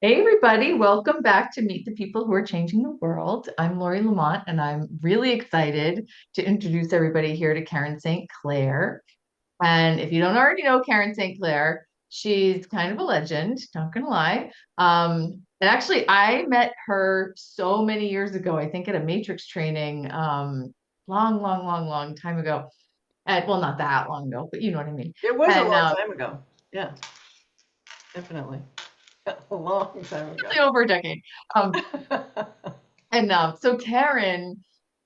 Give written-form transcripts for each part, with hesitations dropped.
Hey, everybody, welcome back to Meet the People Who Are Changing the World. I'm Lori Lamont, and I'm really excited to introduce everybody here to Karen St. Clair. And if you don't already know Karen St. Clair, she's kind of a legend, not gonna lie. And actually, I met her so many years ago, I think at a Matrix training, long time ago. And well, not that long ago, but you know what I mean. It was a And long time ago. Yeah, definitely. A long time ago. really over a decade. Um, so Karen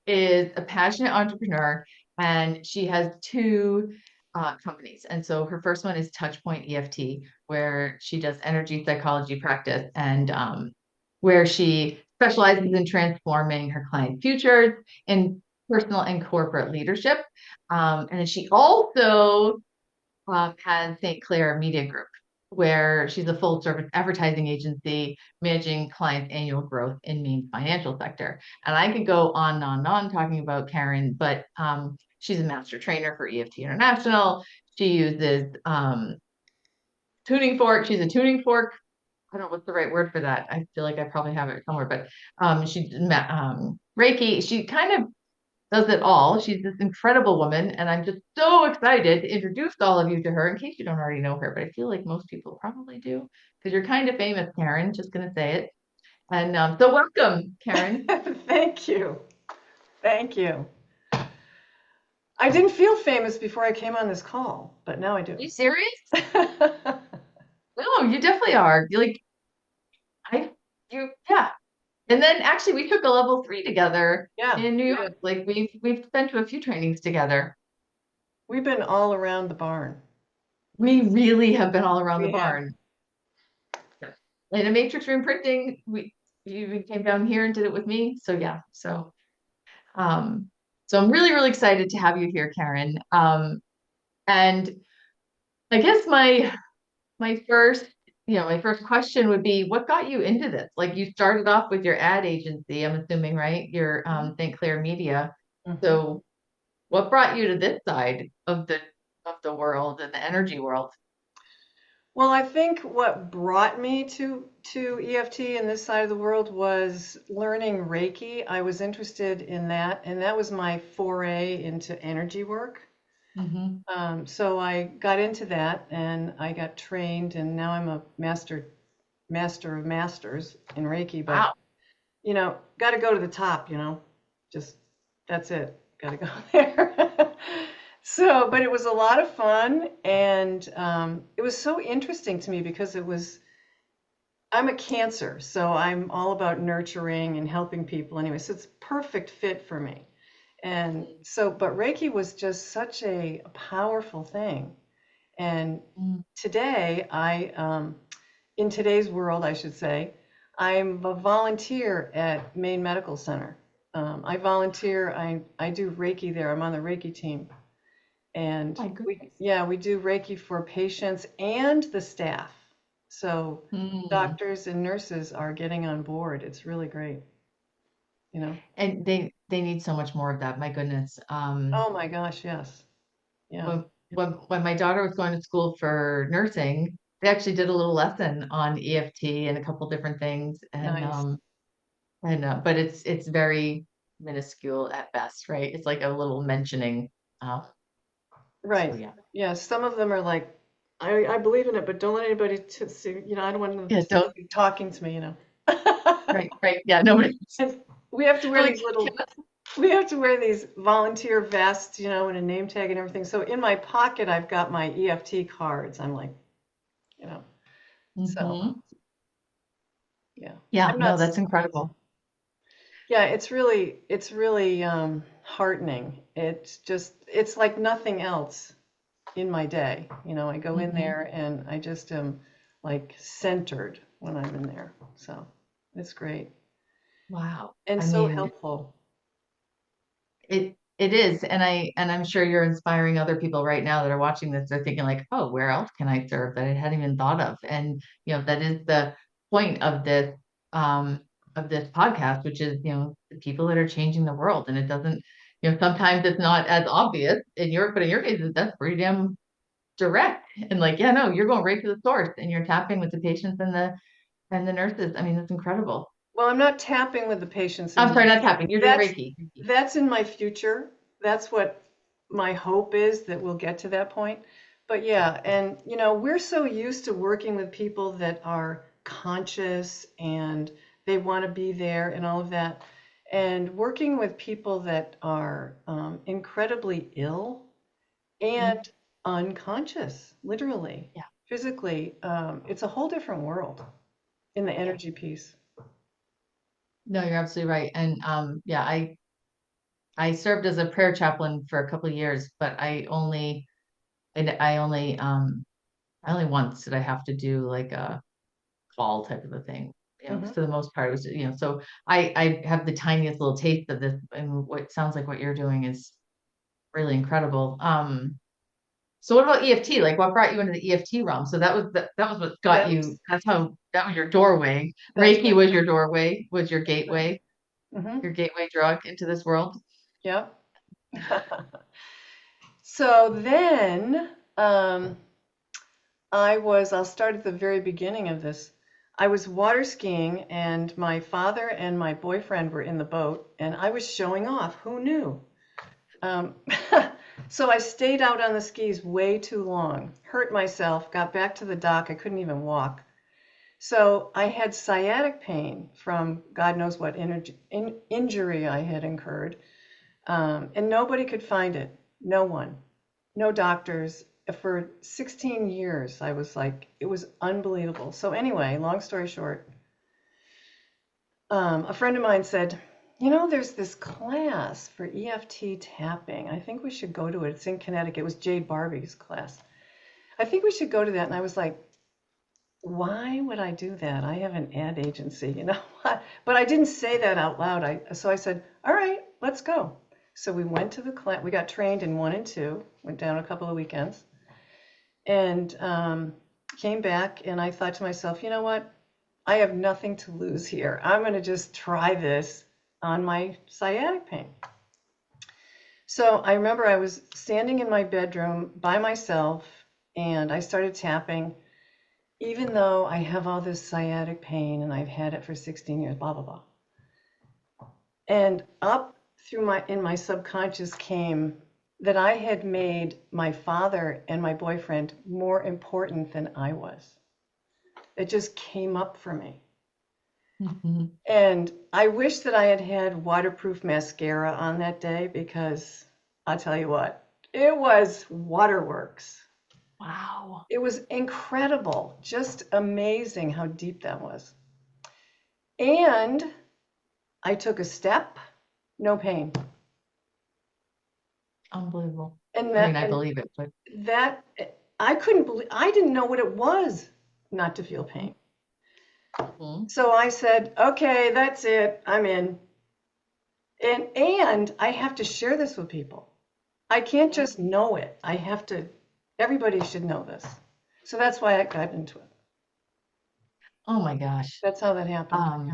is a passionate entrepreneur and she has two companies. And so her first one is Point EFT, where she does energy psychology practice and where she specializes in transforming her client futures in personal and corporate leadership. And then she also has St.Clair Media Group, where she's a full service advertising agency managing clients' annual growth in Maine's financial sector. And I could go on and on and on talking about Karen, but she's a master trainer for EFT International. She uses tuning fork. She's a tuning fork. I don't know what's the right word for that. I feel like I probably have it somewhere, but she's Reiki. She kind of does it all. She's this incredible woman, and I'm just so excited to introduce all of you to her in case you don't already know her, but I feel like most people probably do because you're kind of famous, Karen, just going to say it. And so welcome, Karen. Thank you. Thank you. I didn't feel famous before I came on this call, but now I do. Are you serious? No, you definitely are. You're like, yeah. And then actually we took a level three together Yeah, in New we York. did. Like we've been to a few trainings together. We've been all around the barn. We really have been all around the We have. barn. In a matrix room printing, you even came down here and did it with me. So yeah, um, so I'm really excited to have you here, Karen. And I guess my first my first question would be, what got you into this? Like you started off with your ad agency, I'm assuming, right? Your St. Clair Media. Hmm. So what brought you to this side of the world and the energy world? Well, I think what brought me to EFT and this side of the world was learning Reiki. I was interested in that, and that was my foray into energy work. Hmm. So I got into that and I got trained, and now I'm a master of masters in Reiki. But Wow. got to go to the top. Just that's it. Got to go there. So, but it was a lot of fun, and it was so interesting to me because I'm a Cancer, so I'm all about nurturing and helping people anyway. So it's a perfect fit for me. And so, but Reiki was just such a powerful thing. And Mm. today, in today's world, I should say, I'm a volunteer at Maine Medical Center. I volunteer, I do Reiki there. I'm on the Reiki team. And My we, goodness. yeah, we do Reiki for patients and the staff. So Mm. doctors and nurses are getting on board. It's really great, you know. And they need so much more of that. My goodness. Oh my gosh, yes. Yeah. When my daughter was going to school for nursing, they actually did a little lesson on EFT and a couple different things, Nice. but it's very minuscule at best, right? It's like a little mentioning. Uh, so Right. yeah, Yeah. Some of them are like, I believe in it, but don't let anybody to see, I don't want them yeah, to see don't you talking to me. right, yeah, nobody. And we have to wear Like, these we have to wear these volunteer vests, and a name tag and everything. So in my pocket, I've got my EFT cards. I'm like, you know, so hmm. yeah, Yeah, I'm not, no, that's incredible. yeah, it's really heartening. It's like nothing else in my day. I go in Hmm. there and I just am like centered when I'm in there. So it's great Wow. and I so mean, helpful. it is, and I'm sure you're inspiring other people right now that are watching this. They're thinking like, oh, where else can I serve that I hadn't even thought of? And that is the point um of this podcast, which is the people that are changing the world. And it doesn't, sometimes it's not as obvious but in your case, that's pretty damn direct. And like, yeah, no, you're going right to the source, and you're tapping with the patients And the nurses, I mean, that's incredible. Well, I'm not tapping with the patients I'm sorry, anymore. not tapping. You're doing That's Reiki. Reiki. that's in my future. That's what my hope is, that we'll get to that point. But yeah, and we're so used to working with people that are conscious and they want to be there and all of that. And working with people that are incredibly ill Mhm. and unconscious, literally, Yeah. physically, it's a whole different world in the Yeah. energy piece. No, you're absolutely right. And yeah, I served as a prayer chaplain for a couple of years, but and I only once did I have to do like a call type of a thing. Hmm. For the most part, it was, so I have the tiniest little taste of this, and what sounds like what you're doing is really incredible. So what about EFT? Like, what brought you into the EFT realm? So that was what got That you. was That was your doorway. that's Reiki right. was your doorway, was Exactly. Hmm. your gateway drug into this world. Yep. So then, um, I'll start at the very beginning of this. I was water skiing, and my father and my boyfriend were in the boat, and I was showing off. Who knew? Um, so I stayed out on the skis way too long, hurt myself, got back to the dock. I couldn't even walk. So I had sciatic pain from God knows what injury I had incurred, and nobody could find it. No one, no doctors. For 16 years, I was like, it was unbelievable. So anyway, long story short, a friend of mine said, there's this class for EFT tapping. I think we should go to it. It's in Connecticut. It was Jade Barbie's class. I think we should go to that. And I was like, why would I do that? I have an ad agency. But I didn't say that out loud. So I said, all right, let's go. So we went to the class. We got trained in 1 and 2, went down a couple of weekends, and came back. And I thought to myself, you know what? I have nothing to lose here. I'm going to just try this on my sciatic pain. So I remember I was standing in my bedroom by myself, and I started tapping, even though I have all this sciatic pain and I've had it for 16 years, blah, blah, blah. And up through in my subconscious came that I had made my father and my boyfriend more important than I was. It just came up for me. Mhm. And I wish that I had had waterproof mascara on that day, because I'll tell you what, it was waterworks. Wow. It was incredible, just amazing how deep that was. And I took a step, no pain. Unbelievable. And I mean, that I and believe it, but that I couldn't believe, I didn't know what it was not to feel pain. Mhm. So I said, okay, that's it. I'm in. And I have to share this with people. I can't Yeah. just know it. Everybody should know this. So that's why I got into it. Oh my gosh. That's how that happened. Um,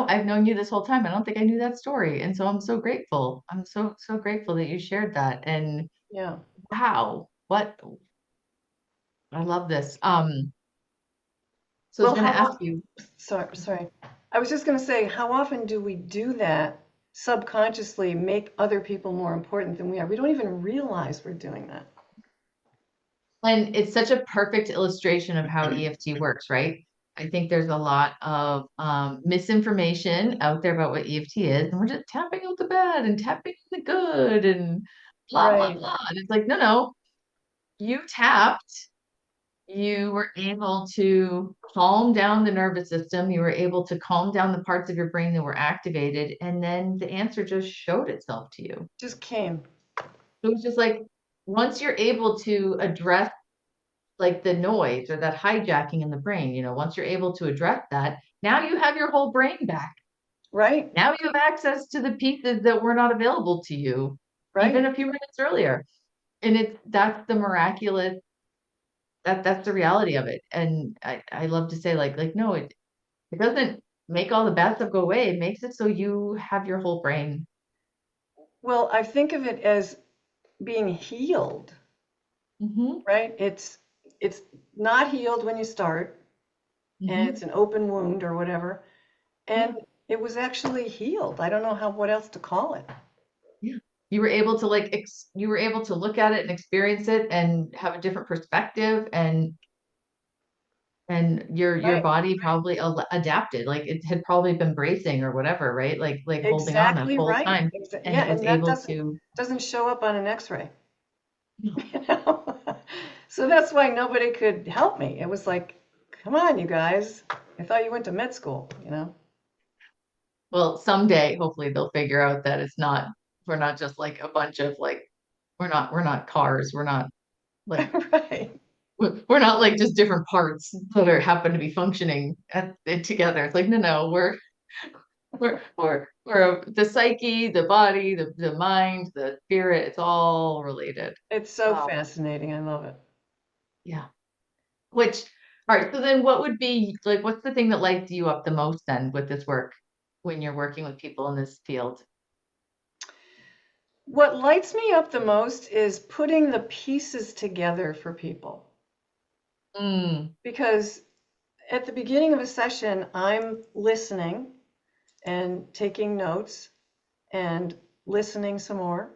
I've known you this whole time. I don't think I knew that story. And so I'm so grateful. I'm so grateful that you shared that. And Yeah. wow, I love this. So I was Well, going how to ask often, you, sorry. I was just going to say, how often do we do that subconsciously, make other people more important than we are? We don't even realize we're doing that. and it's such a perfect illustration of how EFT works, right? I think there's a lot of misinformation out there about what EFT is, and we're just tapping out the bad and tapping the good and blah, blah, Right, blah. And it's like, no, you tapped, you were able to calm down the nervous system, you were able to calm down the parts of your brain that were activated, and then the answer just showed itself to you. just came. It was just like, once you're able to address like the noise or that hijacking in the brain, once you're able to address that, now you have your whole brain back. Right, Now you have access to the pieces that were not available to you even right. a few minutes earlier. And that's the miraculous, that's the reality of it. And I love to say like no, it doesn't make all the bad stuff go away. It makes it so you have your whole brain. Well, I think of it as being healed, Hmm. right? It's not healed when you start. and Hmm. it's an open wound or whatever. Yeah. And it was actually healed. I don't know what else to call it. Yeah. You were able to you were able to look at it and experience it and have a different perspective, and your Right. body probably adapted, like it had probably been bracing or whatever, right? Like holding on that Exactly whole right. time, and Yeah, it was and that able doesn't to. doesn't show up on an X-ray, No. you know. So that's why nobody could help me. It was like, come on, you guys. I thought you went to med school, you know. Well, someday, hopefully, they'll figure out that we're not just like a bunch of like, we're not cars. We're not like, Right. we're not like just different parts that are happen to be functioning together. It's like, no, no, we're the psyche, the body, the mind, the spirit. It's all related. It's so Um, fascinating. I love it. yeah. Which, all right. So then, what would be like? What's the thing that lights you up the most then with this work when you're working with people in this field? What lights me up the most is putting the pieces together for people. Mm, Because at the beginning of a session, I'm listening and taking notes and listening some more.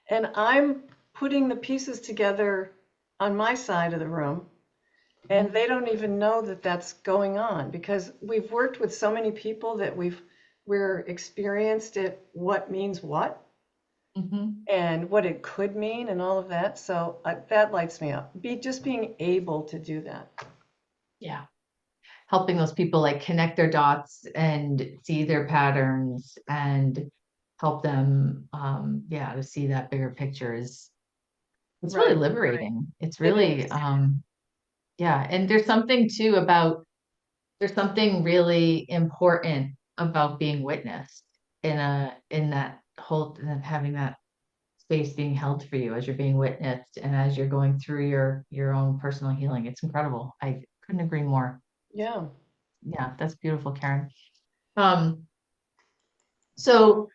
And I'm putting the pieces together on my side of the room. And they don't even know that that's going on because we've worked with so many people that we're experienced at what means what hmm. and what it could mean and all of that. So that lights me up. Just being able to do that. Yeah. Helping those people like connect their dots and see their patterns and help them, yeah, to see that bigger picture is it's really Right. liberating. It's It really, is. yeah. And there's something too about there's something really important about being witnessed in that whole and having that space being held for you as you're being witnessed and as you're going through your own personal healing. It's incredible. I couldn't agree more. Yeah. Yeah, that's beautiful, Karen. Um, so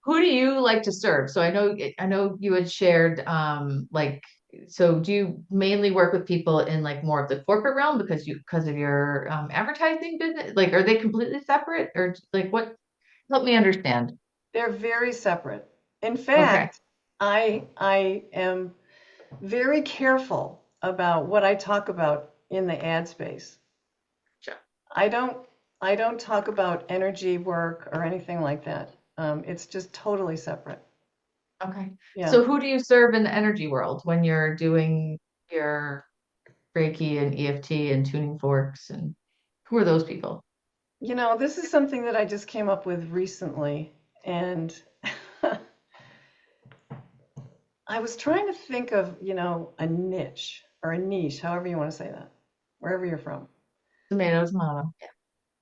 who do you like to serve? So I know you had shared like so do you mainly work with people in like more of the corporate realm because of your advertising business? Like are they completely separate or like what help me understand. They're very separate. In Okay. fact, I am very careful about what I talk about in the ad space. Sure. I don't I don't talk about energy work or anything like that. It's just totally separate. Okay. Yeah. So who do you serve in the energy world when you're doing your Reiki and EFT and tuning forks and who are those people? You know, this is something that I just came up with recently, and I was trying to think of, a niche or a niche, however you want to say that, wherever you're from. Tomatoes, mama.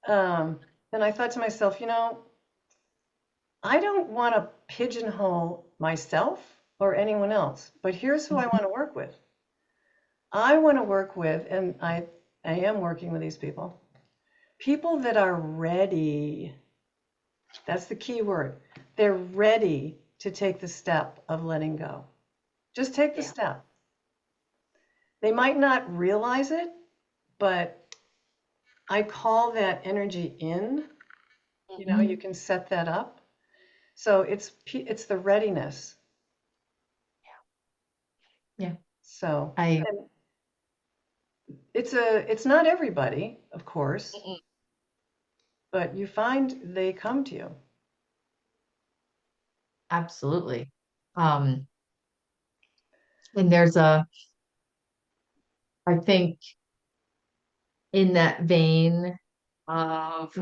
Um, and I thought to myself, I don't want to pigeonhole myself or anyone else, but here's who I Mhm. want to work with. I want to work with, and I am working with these people that are ready. That's the key word. They're ready to take the step of letting go. Just take the Yeah. step. They might not realize it, but I call that energy in. You Mhm. can set that up. So it's the readiness. Yeah. So, I and it's not everybody, of course, mm-mm, but you find they come to you. absolutely. Um, and there's I think in that vein of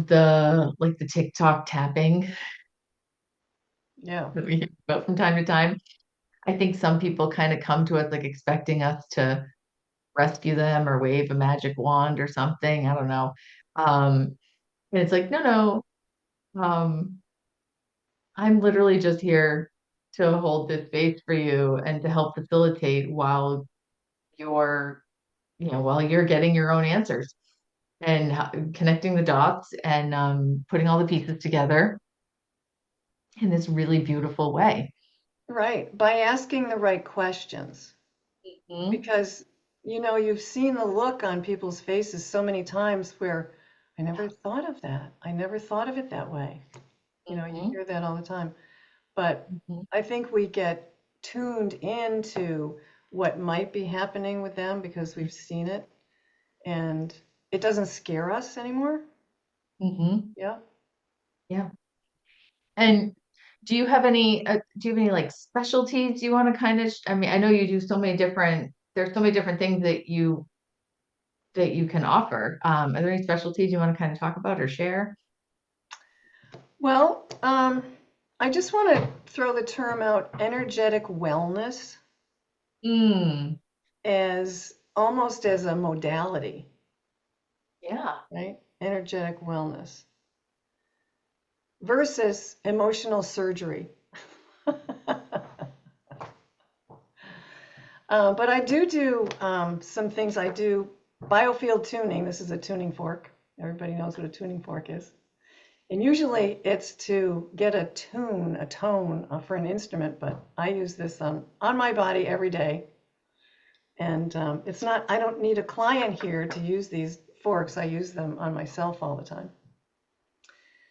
the like the TikTok tapping Yeah. that we hear about from time to time. I think some people kind of come to us like expecting us to rescue them or wave a magic wand or something. I don't know. Um, and it's like, no, no. I'm literally just here to hold this space for you and to help facilitate you're, while you're getting your own answers and connecting the dots and putting all the pieces together in this really beautiful way. Right. By asking the right questions. Mhm. Because you've seen the look on people's faces so many times where I never thought of that. I never thought of it that way. You Hmm. hear that all the time. But Hmm. I think we get tuned into what might be happening with them because we've seen it, and it doesn't scare us anymore. Hmm. Yeah. Yeah. And do you have any like specialties you want to kind of, I mean, I know you do so many different, there's so many different things that you can offer. Are there any specialties you want to kind of talk about or share? Well, I just want to throw the term out energetic wellness Mm, as almost as a modality, yeah. right? Energetic wellness versus emotional surgery. But I do some things. I do biofield tuning. This is a tuning fork. Everybody knows what a tuning fork is. And usually it's to get a tone for an instrument, but I use this on my body every day. And it's not, I don't need a client here to use these forks. I use them on myself all the time.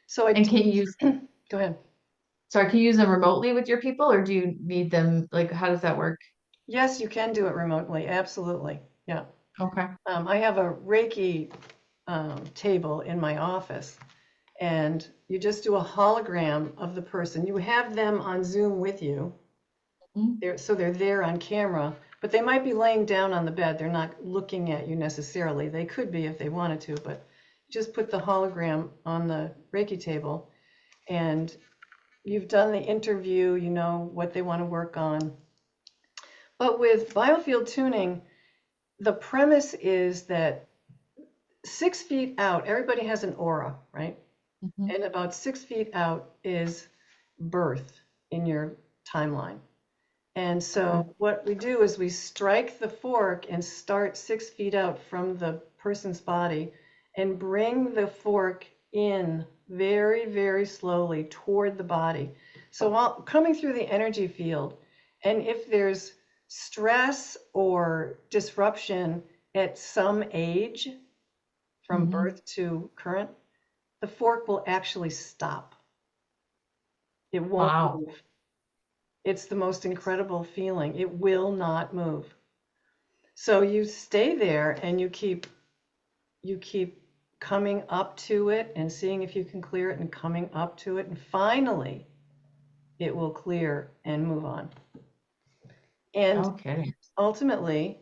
So I And can you teach, use, go ahead. sorry, can you use them remotely with your people or do you need them? Like, how does that work? Yes, you can do it remotely. Absolutely. Yeah. Okay. I have a Reiki table in my office, and you just do a hologram of the person. You have them on Zoom with you. Mm, So they're there on camera, but they might be laying down on the bed. They're not looking at you necessarily. They could be if they wanted to, but just put the hologram on the Reiki table, and you've done the interview, you know what they want to work on. But with biofield tuning, the premise is that 6 feet out, everybody has an aura, right? mhm. And about 6 feet out is birth in your timeline. And Okay. so what we do is we strike the fork and start 6 feet out from the person's body and bring the fork in very, very slowly toward the body. So while coming through the energy field, and if there's stress or disruption at some age from Mhm. birth to current, the fork will actually stop. It won't Wow. move. It's the most incredible feeling. It will not move. So you stay there and you keep coming up to it and seeing if you can clear it and coming up to it, and finally it will clear and move on. And Okay. ultimately,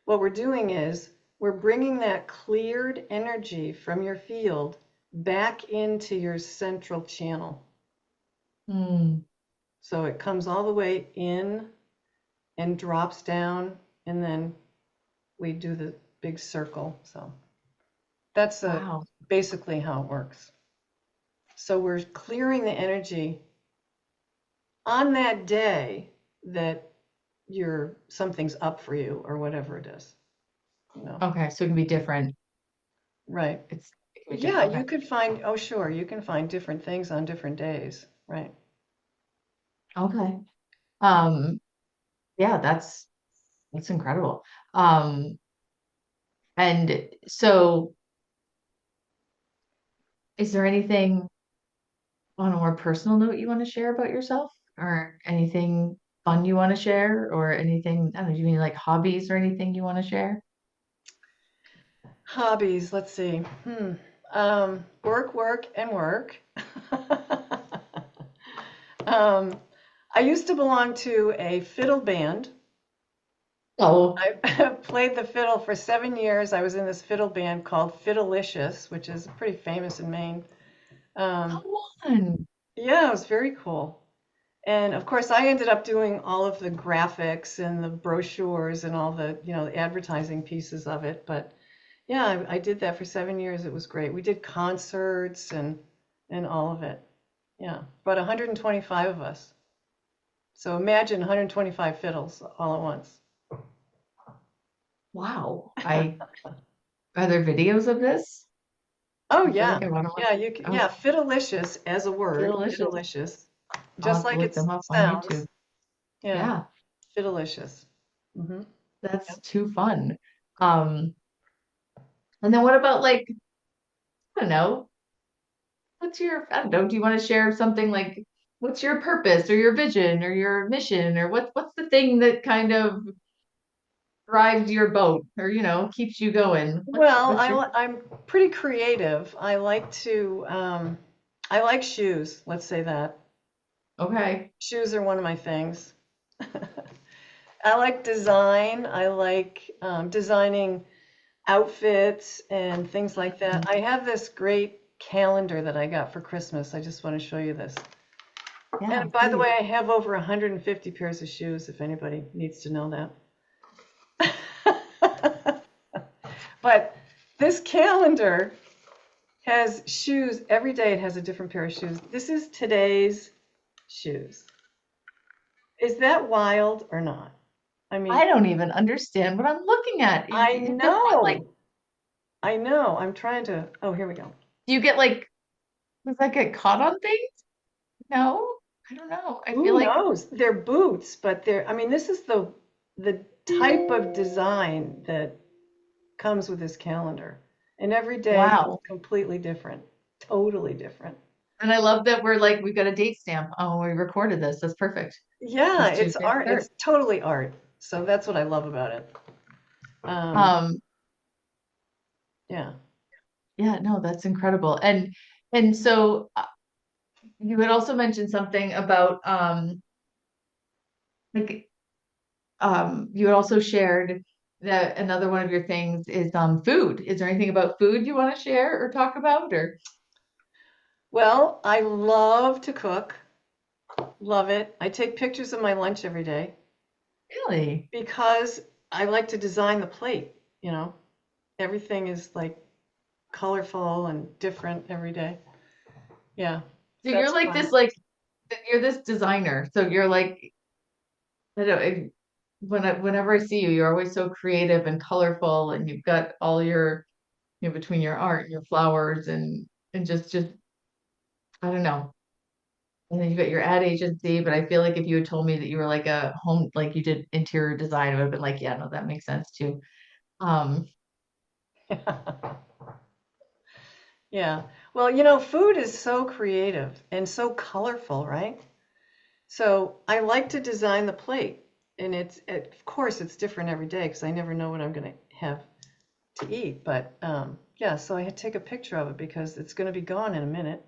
what we're doing is we're bringing that cleared energy from your field back into your central channel. Mm, So it comes all the way in and drops down, and then we do the big circle. So that's wow. basically how it works. So we're clearing the energy on that day that something's up for you or whatever it is. You know, Okay. So it can be different. right? It can be Yeah, different. you Okay. could find. Oh, sure, you can find different things on different days, right? Okay. Um, yeah, that's incredible. Um, and so is there anything on a more personal note you want to share about yourself or anything fun you want to share or anything, I don't know, do you mean like hobbies or anything you want to share? Hobbies. Let's see. Work, work, and work. um, I used to belong to a fiddle band. Oh, I played the fiddle for 7 years. I was in this fiddle band called Fiddleicious, which is pretty famous in Maine. Um, come on. yeah, it was very cool. And of course, I ended up doing all of the graphics and the brochures and all the advertising pieces of it. But yeah, I did that for 7 years. It was great. We did concerts and all of it. Yeah, about 125 of us. So imagine 125 fiddles all at once. Wow. Are there videos of this? Oh I feel yeah, like I want to watch. yeah, Oh, yeah, Fiddleicious as a word, delicious. Fiddleicious, I'll just have to like look it them up on YouTube. sounds. Yeah, Yeah, Fiddleicious. Mm-hmm. that's too fun. Um, and then what about like, I don't know, I don't know, do you want to share something like what's your purpose or your vision or your mission or what's the thing that kind of drives your boat or keeps you going? Well, What's your I'm pretty creative. I like shoes. Let's say that. okay. Shoes are one of my things. I like design. I like designing outfits and things like that. Mhm. I have this great calendar that I got for Christmas. I just want to show you this. Yeah, And by the please. way, I have over 150 pairs of shoes if anybody needs to know that. But this calendar has shoes. Every day it has a different pair of shoes. This is today's shoes. Is that wild or not? I mean, I don't even understand what I'm looking at. I Is it not like, know. I know. I'm trying to. Oh, here we go. do you get like, does that get caught on things? No, I don't know. I feel Who like, knows? They're boots, but I mean, this is the type of design that comes with this calendar. And every day is wow. completely different. Totally different. And I love that we've got a date stamp on when we recorded this. That's perfect. Yeah, It's it's Tuesday art. the 3rd. It's totally art. So that's what I love about it. Um, Um, yeah. yeah, no, that's incredible. And so you had also mentioned something about like you had also shared that another one of your things is food. Is there anything about food you want to share or talk about or Well, I love to cook. Love it. I take pictures of my lunch every day really? because I like to design the plate, you know. Everything is like colorful and different every day. Yeah, So you're that's like fun. this like you're this designer. So you're like I don't know, whenever I see you, you're always so creative and colorful, and you've got all your, between your art and your flowers and just I don't know. And then you've got your ad agency, but I feel like if you had told me that you were like a home, like you did interior design, I would have been like, yeah, no, that makes sense too. Um, Yeah. Well, food is so creative and so colorful, right? So I like to design the plate, and of course it's different every day because I never know what I'm going to have to eat. But yeah, so I take a picture of it because it's going to be gone in a minute,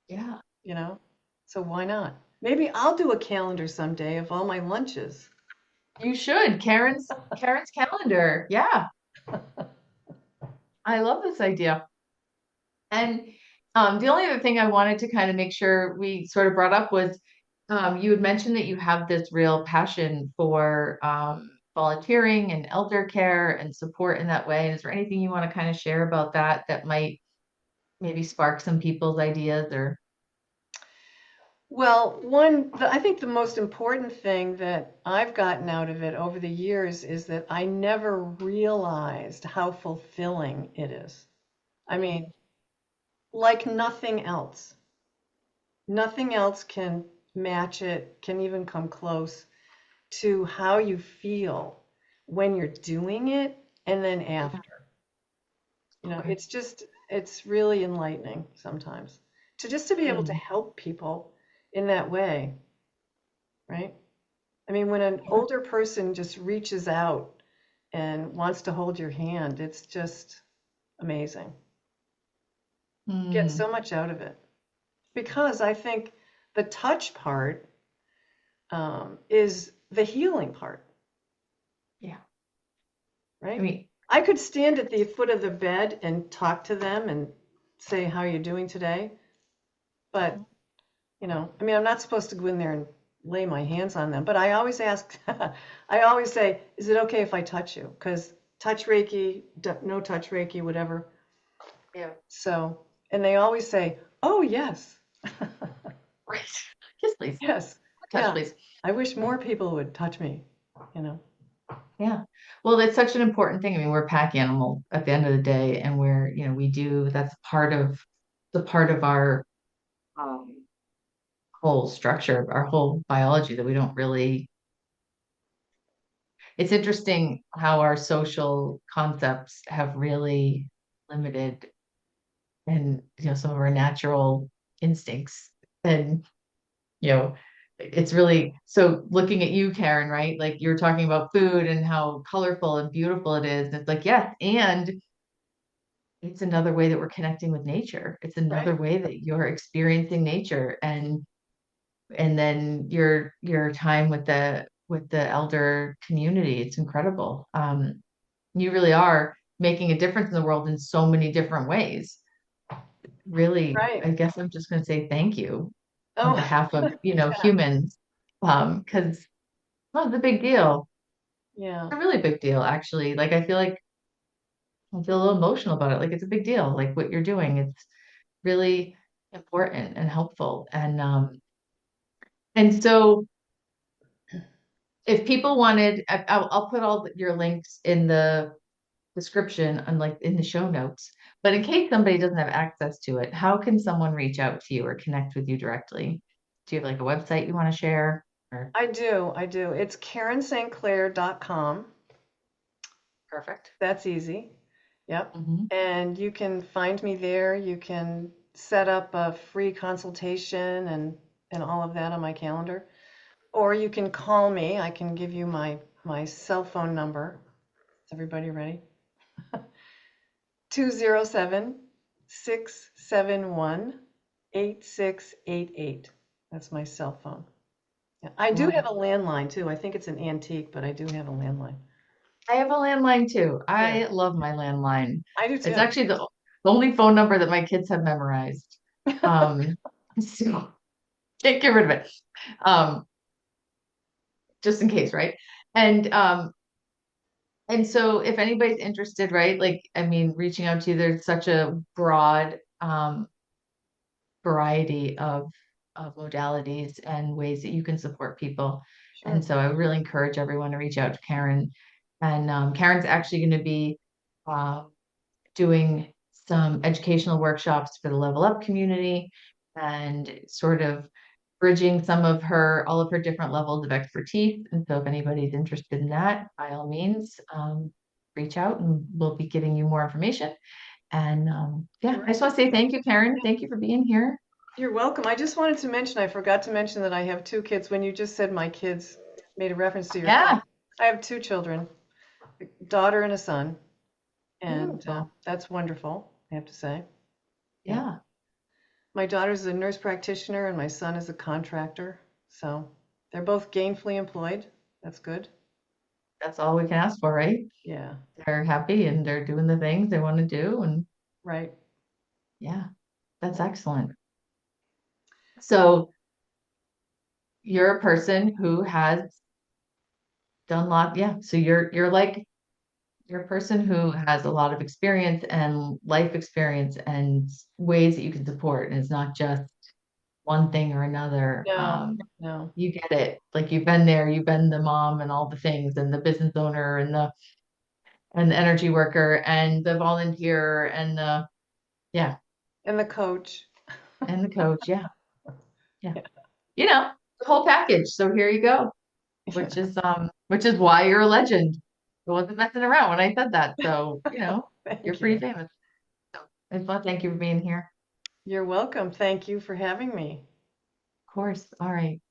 yeah, you know. So why not? Maybe I'll do a calendar someday of all my lunches. you should. Karen's calendar. Yeah, I love this idea. And the only other thing I wanted to kind of make sure we sort of brought up was you had mentioned that you have this real passion for volunteering and elder care and support in that way. Is there anything you want to kind of share about that that might maybe spark some people's ideas or? Well, I think the most important thing that I've gotten out of it over the years is that I never realized how fulfilling it is. I mean, like nothing else. Nothing else can match it, can even come close to how you feel when you're doing it and then Yeah. after. Okay. It's really enlightening sometimes to be able to Mm. help people in that way, right? I mean, when an older person just reaches out and wants to hold your hand, it's just amazing. Get Mm. so much out of it because I think the touch part is the healing part, Yeah. I right? mean, I could stand at the foot of the bed and talk to them and say, "How are you doing today?" But, I mean, I'm not supposed to go in there and lay my hands on them, but I always ask, I always say, "Is it okay if I touch you?" Because touch Reiki, no touch Reiki, whatever. yeah. So, and they always say, "Oh, yes." Right. Yes, please. Yes. Touch, Yeah. please. I wish more people would touch me, you know. Yeah. Well, that's such an important thing. I mean, we're a pack animal at the end of the day, and that's the part of our um, whole structure, our whole biology that we don't really, it's interesting how our social concepts have really limited and some of our natural instincts. And it's really so looking at you, Karen, right? Like you were talking about food and how colorful and beautiful it is. And it's like, yes, and it's another way that we're connecting with nature. It's another Right. way that you're experiencing nature, and then your time with the elder community. It's incredible. You really are making a difference in the world in so many different ways. Really, Right. I guess I'm just going to say thank you on Oh, behalf of, yeah. humans. Because, well, it's a big deal. Yeah. It's a really big deal, actually. Like, I feel a little emotional about it. Like, it's a big deal. Like, what you're doing, it's really important and helpful. And so if people wanted, I'll put all your links in the description and like in the show notes. But in case somebody doesn't have access to it, how can someone reach out to you or connect with you directly? Do you have like a website you want to share? Or I do. I do. It's KarenSt.Clair.com. perfect. That's easy. Yep. Hmm. And you can find me there. You can set up a free consultation and all of that on my calendar. Or you can call me. I can give you my cell phone number. Is everybody ready? 207-671-8688. That's my cell phone. Yeah. I do Love have it. a landline too. I think it's an antique, but I do have a landline. I have a landline too. Yeah, I love my landline. I do It's too. actually the only phone number that my kids have memorized. Um, so can't get rid of it. Um, just in case, right? And and so if anybody's interested, right? Like, I mean, reaching out to you, there's such a broad variety of modalities and ways that you can support people. And Sure. so I would really encourage everyone to reach out to Karen. And Karen's actually going to be um, doing some educational workshops for the Level Up community and sort of bridging all of her different levels of expertise. And so if anybody's interested in that, by all means, reach out and we'll be giving you more information. And yeah, I just Great. want to say thank you, Karen. Thank you for being here. You're welcome. I just wanted to mention, I forgot to mention that I have two kids. When you just said my kids, made a reference to your kids. Yeah, I have two children, a daughter and a son, and beautiful. that's wonderful, I have to say. Yeah. Yeah, My daughter's a nurse practitioner and my son is a contractor. So they're both gainfully employed. That's good. that's all we can ask for, right? Yeah, They're happy and they're doing the things they want to do. And right. yeah, that's Yeah. excellent. So you're a person who has done a lot. Yeah. So you're a person who has a lot of experience and life experience and ways that you can support. And it's not just one thing or another. No, no. You get it. Like you've been there, you've been the mom and all the things and the business owner and the energy worker and the volunteer and the yeah, And the coach. and the coach. Yeah. Yeah. Yeah. The whole package. So here you go, which is why you're a legend. I wasn't messing around when I said that. So, you're Thank pretty you. famous. So it's fun. Thank you for being here. You're welcome. Thank you for having me. Of course. All right.